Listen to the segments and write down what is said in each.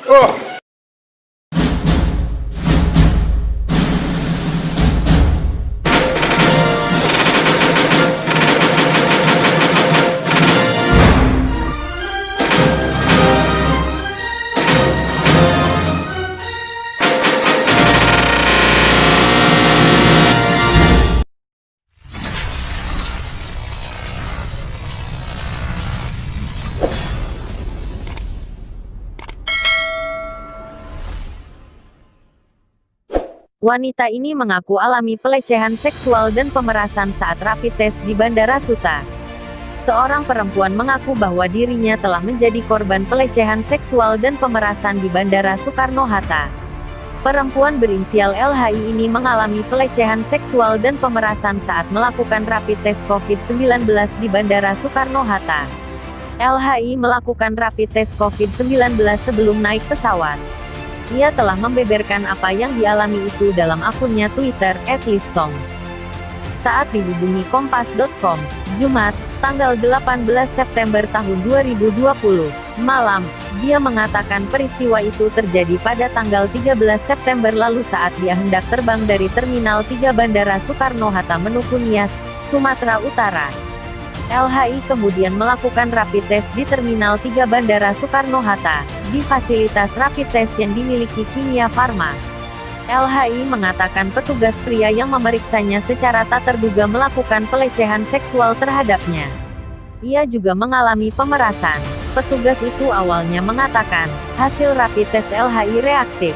Oh! Wanita ini mengaku alami pelecehan seksual dan pemerasan saat rapid test di Bandara Suta. Seorang perempuan mengaku bahwa dirinya telah menjadi korban pelecehan seksual dan pemerasan di Bandara Soekarno-Hatta. Perempuan berinisial LHI ini mengalami pelecehan seksual dan pemerasan saat melakukan rapid test COVID-19 di Bandara Soekarno-Hatta. LHI melakukan rapid test COVID-19 sebelum naik pesawat. Ia telah membeberkan apa yang dialami itu dalam akunnya Twitter @listongs. Saat dihubungi kompas.com, Jumat, tanggal 18 September tahun 2020, malam, dia mengatakan peristiwa itu terjadi pada tanggal 13 September lalu saat dia hendak terbang dari Terminal 3 Bandara Soekarno-Hatta menuju Nias, Sumatera Utara. LHI kemudian melakukan rapid test di Terminal 3 Bandara Soekarno-Hatta, di fasilitas rapid test yang dimiliki Kimia Farma. LHI mengatakan petugas pria yang memeriksanya secara tak terduga melakukan pelecehan seksual terhadapnya. Ia juga mengalami pemerasan. Petugas itu awalnya mengatakan, hasil rapid test LHI reaktif.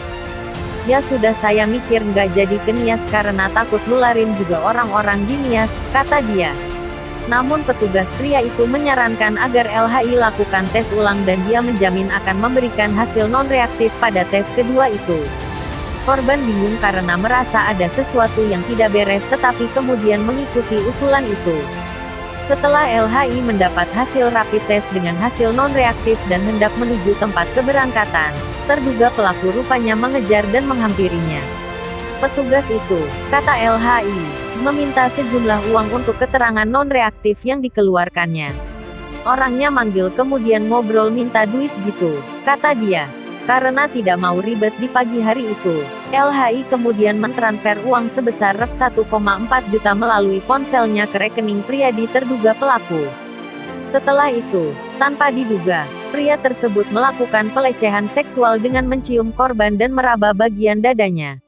Ya sudah saya mikir nggak jadi ke Nias karena takut nularin juga orang-orang di Nias, kata dia. Namun petugas pria itu menyarankan agar LHI lakukan tes ulang dan dia menjamin akan memberikan hasil non-reaktif pada tes kedua itu. Korban bingung karena merasa ada sesuatu yang tidak beres tetapi kemudian mengikuti usulan itu. Setelah LHI mendapat hasil rapid test dengan hasil non-reaktif dan hendak menuju tempat keberangkatan, terduga pelaku rupanya mengejar dan menghampirinya. Petugas itu, kata LHI, meminta sejumlah uang untuk keterangan non-reaktif yang dikeluarkannya. Orangnya manggil kemudian ngobrol minta duit gitu, kata dia. Karena tidak mau ribet di pagi hari itu, LHI kemudian mentransfer uang sebesar Rp1,4 juta melalui ponselnya ke rekening pria di terduga pelaku. Setelah itu, tanpa diduga, pria tersebut melakukan pelecehan seksual dengan mencium korban dan meraba bagian dadanya.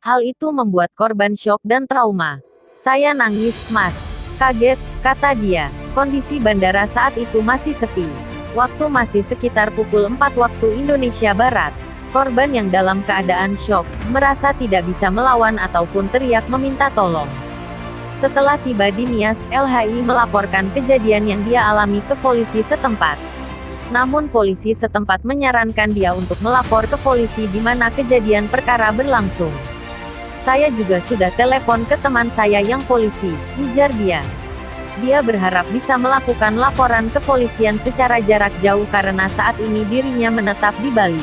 Hal itu membuat korban syok dan trauma. Saya nangis, Mas. Kaget, kata dia. Kondisi bandara saat itu masih sepi. Waktu masih sekitar pukul 4 waktu Indonesia Barat. Korban yang dalam keadaan syok, merasa tidak bisa melawan ataupun teriak meminta tolong. Setelah tiba di Nias, LHI melaporkan kejadian yang dia alami ke polisi setempat. Namun polisi setempat menyarankan dia untuk melapor ke polisi di mana kejadian perkara berlangsung. Saya juga sudah telepon ke teman saya yang polisi, ujar dia. Dia berharap bisa melakukan laporan kepolisian secara jarak jauh karena saat ini dirinya menetap di Bali.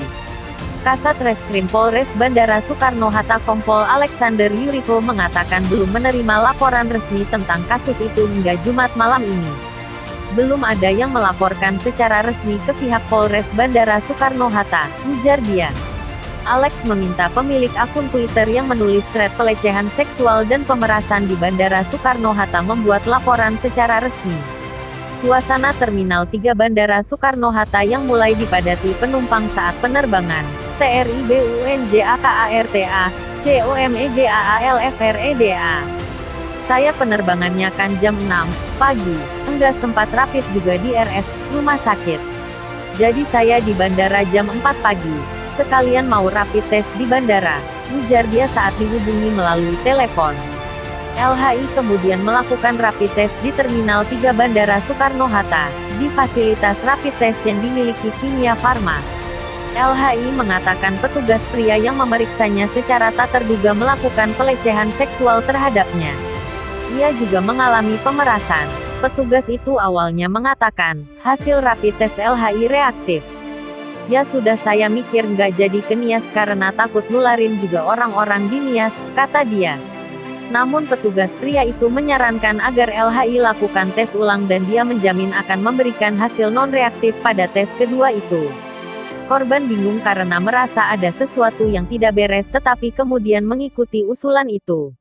Kasat Reskrim Polres Bandara Soekarno-Hatta Kompol Alexander Yuriko mengatakan belum menerima laporan resmi tentang kasus itu hingga Jumat malam ini. Belum ada yang melaporkan secara resmi ke pihak Polres Bandara Soekarno-Hatta, ujar dia. Alex meminta pemilik akun Twitter yang menulis thread pelecehan seksual dan pemerasan di Bandara Soekarno-Hatta membuat laporan secara resmi. Suasana Terminal 3 Bandara Soekarno-Hatta yang mulai dipadati penumpang saat penerbangan, TRIBUNJAKARTA, COMEGAALFREDA. Saya penerbangannya kan jam 6 pagi, enggak sempat rapid juga di RS, rumah sakit. Jadi saya di bandara jam 4 pagi. Sekalian mau rapid test di bandara, ujar dia saat dihubungi melalui telepon. LHI kemudian melakukan rapid test di Terminal 3 Bandara Soekarno-Hatta, di fasilitas rapid test yang dimiliki Kimia Farma. LHI mengatakan petugas pria yang memeriksanya secara tak terduga melakukan pelecehan seksual terhadapnya. Ia juga mengalami pemerasan. Petugas itu awalnya mengatakan, hasil rapid test LHI reaktif. Ya sudah saya mikir nggak jadi ke Nias karena takut nularin juga orang-orang di Nias, kata dia. Namun petugas pria itu menyarankan agar LHI lakukan tes ulang dan dia menjamin akan memberikan hasil non-reaktif pada tes kedua itu. Korban bingung karena merasa ada sesuatu yang tidak beres tetapi kemudian mengikuti usulan itu.